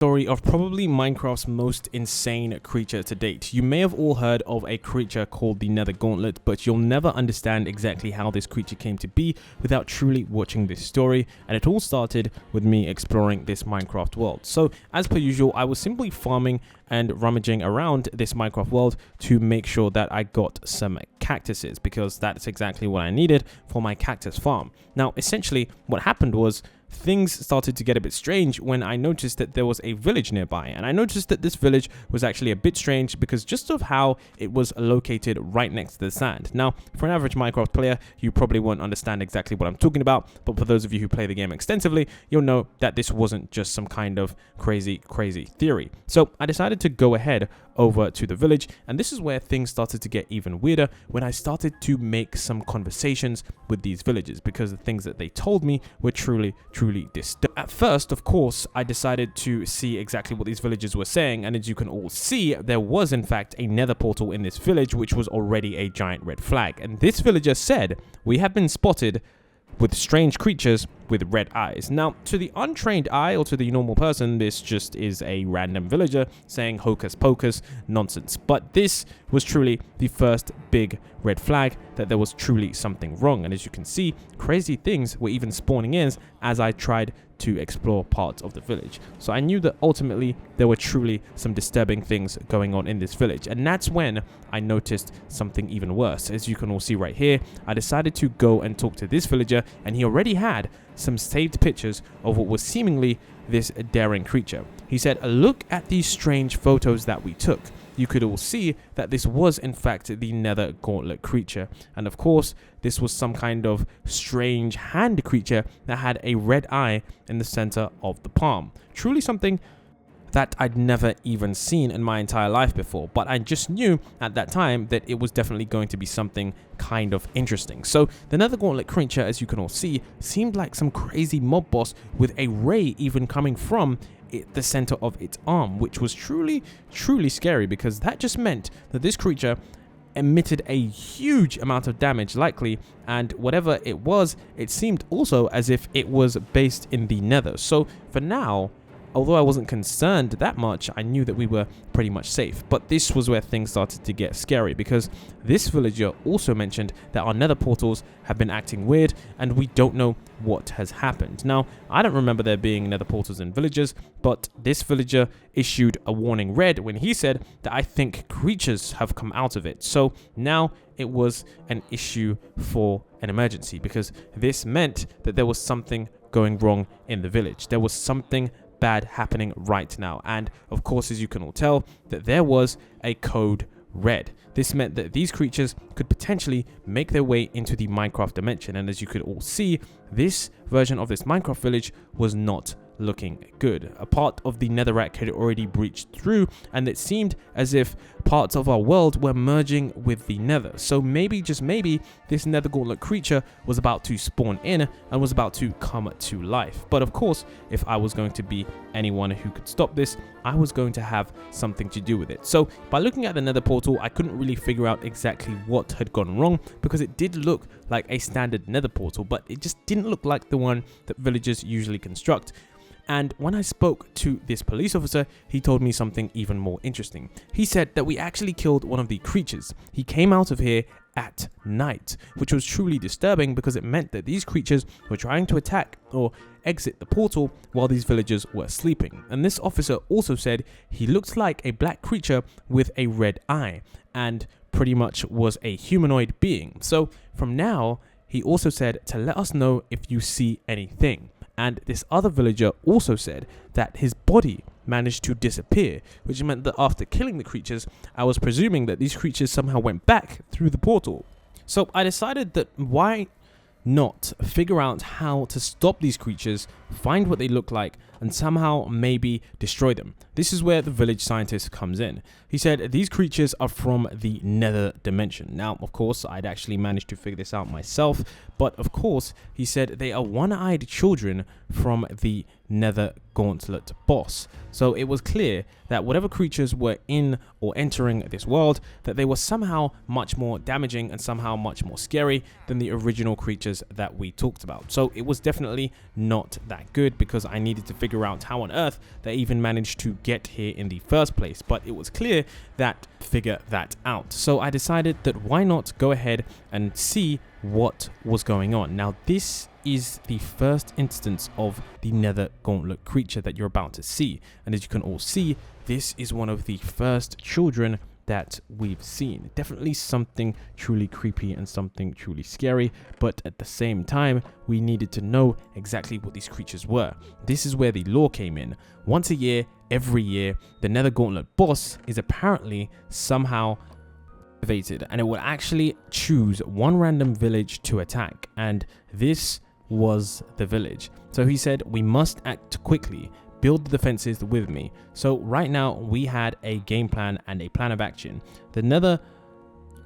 Story of probably Minecraft's most insane creature to date. You may have all heard of a creature called the Nether Gauntlet, but you'll never understand exactly how this creature came to be without truly watching this story, and it all started with me exploring this Minecraft world. So as per usual, I was simply farming and rummaging around this Minecraft world to make sure that I got some cactuses, because that's exactly what I needed for my cactus farm. Now essentially what happened was things started to get a bit strange when I noticed that there was a village nearby, and I noticed that this village was actually a bit strange because just of how it was located right next to the sand. Now, for an average Minecraft player, you probably won't understand exactly what I'm talking about, but for those of you who play the game extensively, you'll know that this wasn't just some kind of crazy theory. So I decided to go ahead over to the village, and this is where things started to get even weirder when I started to make some conversations with these villagers, because the things that they told me were truly disturbing. At first, of course, I decided to see exactly what these villagers were saying, and as you can all see, there was in fact a nether portal in this village, which was already a giant red flag. And this villager said, "We have been spotted with strange creatures with red eyes." Now, to the untrained eye or to the normal person, this just is a random villager saying hocus pocus nonsense. But this was truly the first big red flag that there was truly something wrong. And as you can see, crazy things were even spawning in as I tried to explore parts of the village. So I knew that ultimately there were truly some disturbing things going on in this village. And that's when I noticed something even worse. As you can all see right here, I decided to go and talk to this villager, and he already had some saved pictures of what was seemingly this daring creature. He said, "Look at these strange photos that we took." You could all see that this was in fact the Nether Gauntlet creature, and of course this was some kind of strange hand creature that had a red eye in the center of the palm. Truly something that I'd never even seen in my entire life before, but I just knew at that time that it was definitely going to be something kind of interesting. So the Nether Gauntlet creature, as you can all see, seemed like some crazy mob boss with a ray even coming from the center of its arm, which was truly scary, because that just meant that this creature emitted a huge amount of damage likely, and whatever it was, it seemed also as if it was based in the nether. So for now, although I wasn't concerned that much, I knew that we were pretty much safe. But this was where things started to get scary, because this villager also mentioned that our nether portals have been acting weird and we don't know what has happened. Now, I don't remember there being nether portals in villages, but this villager issued a warning red when he said that I think creatures have come out of it. So now it was an issue for an emergency, because this meant that there was something going wrong in the village. There was something bad happening right now, and of course, as you can all tell, that there was a code red. This meant that these creatures could potentially make their way into the Minecraft dimension, and as you could all see, this version of this Minecraft village was not looking good. A part of the netherrack had already breached through, and it seemed as if parts of our world were merging with the nether. So maybe, just maybe, this Nether Gauntlet creature was about to spawn in and was about to come to life. But of course, if I was going to be anyone who could stop this, I was going to have something to do with it. So by looking at the nether portal, I couldn't really figure out exactly what had gone wrong, because it did look like a standard nether portal, but it just didn't look like the one that villagers usually construct. And when I spoke to this police officer, he told me something even more interesting. He said that we actually killed one of the creatures. He came out of here at night, which was truly disturbing, because it meant that these creatures were trying to attack or exit the portal while these villagers were sleeping. And this officer also said he looked like a black creature with a red eye, and pretty much was a humanoid being. So from now, he also said to let us know if you see anything. And this other villager also said that his body managed to disappear, which meant that after killing the creatures, I was presuming that these creatures somehow went back through the portal. So I decided that why not figure out how to stop these creatures, find what they look like, and somehow maybe destroy them. This is where the village scientist comes in. He said these creatures are from the nether dimension. Now, of course, I'd actually managed to figure this out myself, but of course, he said they are one-eyed children from the Nether Gauntlet boss. So it was clear that whatever creatures were in or entering this world, that they were somehow much more damaging and somehow much more scary than the original creatures that we talked about. So it was definitely not that good, because I needed to figure figure out how on earth they even managed to get here in the first place, but it was clear that figure that out. So I decided that why not go ahead and see what was going on. Now this is the first instance of the Nether Gauntlet creature that you're about to see, and as you can all see, this is one of the first children that we've seen. Definitely something truly creepy and something truly scary, but at the same time we needed to know exactly what these creatures were. This is where the lore came in. Once a year, every year, the Nether Gauntlet boss is apparently somehow activated, and it will actually choose one random village to attack, and this was the village. So he said we must act quickly, build the defenses with me. So right now we had a game plan and a plan of action. The Nether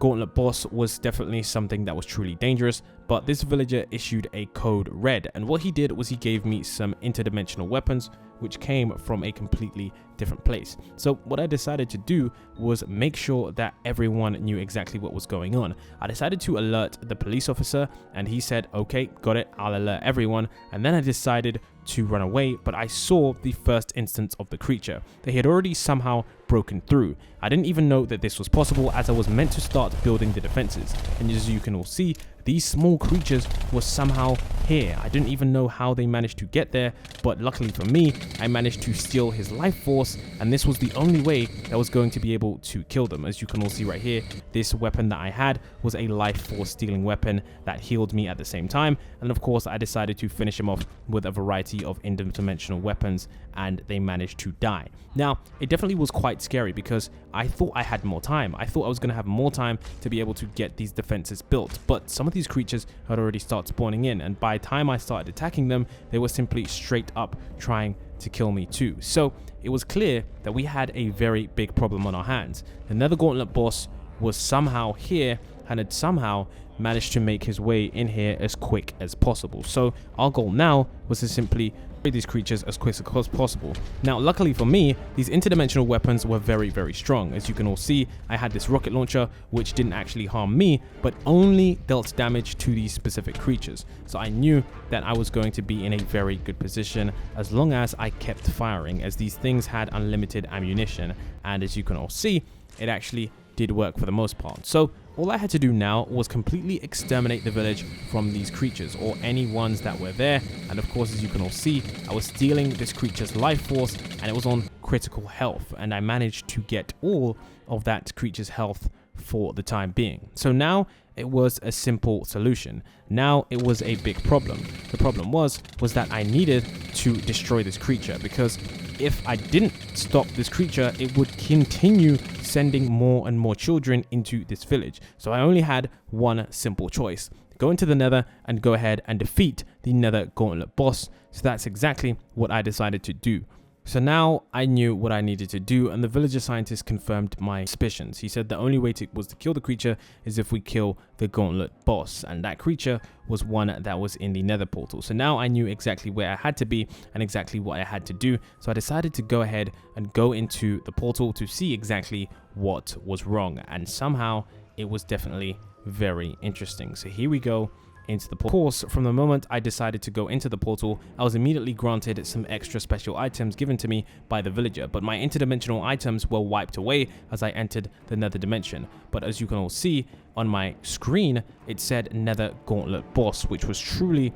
Gauntlet boss was definitely something that was truly dangerous, but this villager issued a code red, and what he did was he gave me some interdimensional weapons which came from a completely different place. So what I decided to do was make sure that everyone knew exactly what was going on. I decided to alert the police officer, and he said, okay, got it, I'll alert everyone. And then I decided to run away, but I saw the first instance of the creature. They had already somehow broken through. I didn't even know that this was possible, as I was meant to start building the defenses. And as you can all see, these small creatures were somehow here. I didn't even know how they managed to get there, but luckily for me, I managed to steal his life force, and this was the only way that was going to be able to kill them. As you can all see right here, this weapon that I had was a life force stealing weapon that healed me at the same time, and of course I decided to finish him off with a variety of interdimensional weapons, and they managed to die. Now, it definitely was quite scary because I thought I had more time. I thought I was going to have more time to be able to get these defenses built, but some of these creatures had already started spawning in, and by the time I started attacking them, they were simply straight up trying to kill me too. So it was clear that we had a very big problem on our hands. The Nether Gauntlet boss was somehow here and had somehow managed to make his way in here as quick as possible. So our goal now was to simply kill these creatures as quick as possible. Now, luckily for me, these interdimensional weapons were very, very strong. As you can all see, I had this rocket launcher, which didn't actually harm me, but only dealt damage to these specific creatures. So I knew that I was going to be in a very good position as long as I kept firing, as these things had unlimited ammunition. And as you can all see, it actually did work for the most part. So all I had to do now was completely exterminate the village from these creatures, or any ones that were there. And of course, as you can all see, I was stealing this creature's life force, and it was on critical health, and I managed to get all of that creature's health for the time being. So now it was a simple solution. Now it was a big problem. The problem was that I needed to destroy this creature, because if I didn't stop this creature, it would continue sending more and more children into this village. So I only had one simple choice: go into the Nether and go ahead and defeat the Nether Gauntlet boss. So that's exactly what I decided to do. So now I knew what I needed to do, and the villager scientist confirmed my suspicions. He said the only way to kill the creature is if we kill the Gauntlet boss, and that creature was one that was in the Nether portal. So now I knew exactly where I had to be and exactly what I had to do. So I decided to go ahead and go into the portal to see exactly what was wrong, and somehow it was definitely very interesting. So here we go into the portal. Of course, from the moment I decided to go into the portal, I was immediately granted some extra special items given to me by the villager, but my interdimensional items were wiped away as I entered the Nether dimension. But as you can all see on my screen, it said Nether Gauntlet boss, which was truly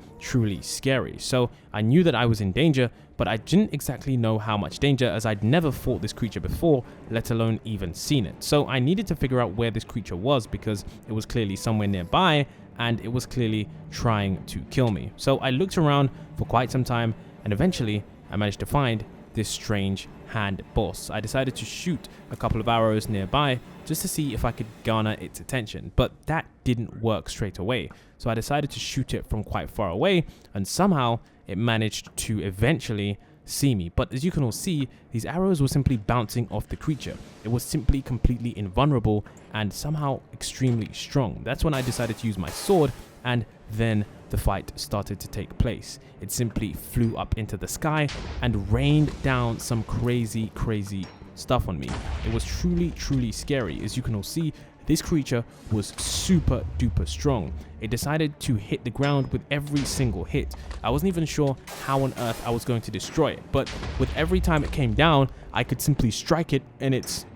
scary. So I knew that I was in danger, but I didn't exactly know how much danger, as I'd never fought this creature before, let alone even seen it. So I needed to figure out where this creature was, because it was clearly somewhere nearby, and it was clearly trying to kill me. So I looked around for quite some time, and eventually I managed to find this strange hand boss. I decided to shoot a couple of arrows nearby just to see if I could garner its attention, but that didn't work straight away. So I decided to shoot it from quite far away, and somehow it managed to eventually see me. But as you can all see, these arrows were simply bouncing off the creature. It was simply completely invulnerable and somehow extremely strong. That's when I decided to use my sword, and then the fight started to take place. It simply flew up into the sky and rained down some crazy stuff on me. It was truly scary. As you can all see, this creature was super duper strong. It decided to hit the ground with every single hit. I wasn't even sure how on earth I was going to destroy it, but with every time it came down, I could simply strike it in its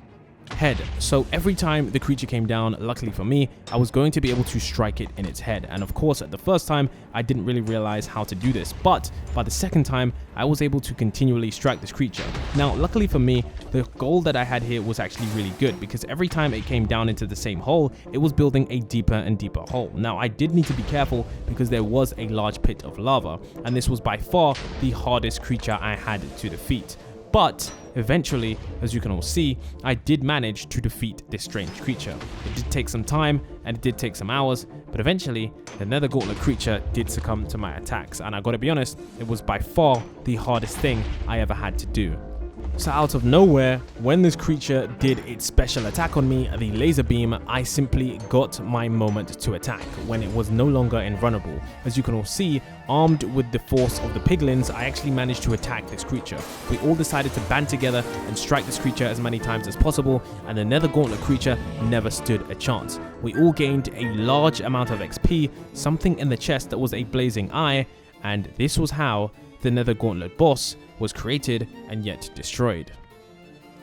head. So every time the creature came down, luckily for me, I was going to be able to strike it in its head. And of course, at the first time, I didn't really realize how to do this, but by the second time, I was able to continually strike this creature. Now, luckily for me, the goal that I had here was actually really good, because every time it came down into the same hole, it was building a deeper and deeper hole. Now, I did need to be careful because there was a large pit of lava, and this was by far the hardest creature I had to defeat. But eventually, as you can all see, I did manage to defeat this strange creature. It did take some time and it did take some hours, but eventually the Nether Gauntlet creature did succumb to my attacks, and I gotta be honest, it was by far the hardest thing I ever had to do. So out of nowhere, when this creature did its special attack on me, the laser beam, I simply got my moment to attack when it was no longer invulnerable. As you can all see, armed with the force of the piglins, I actually managed to attack this creature. We all decided to band together and strike this creature as many times as possible, and the Nether Gauntlet creature never stood a chance. We all gained a large amount of XP, something in the chest that was a blazing eye, and this was how the Nether Gauntlet boss was created and yet destroyed.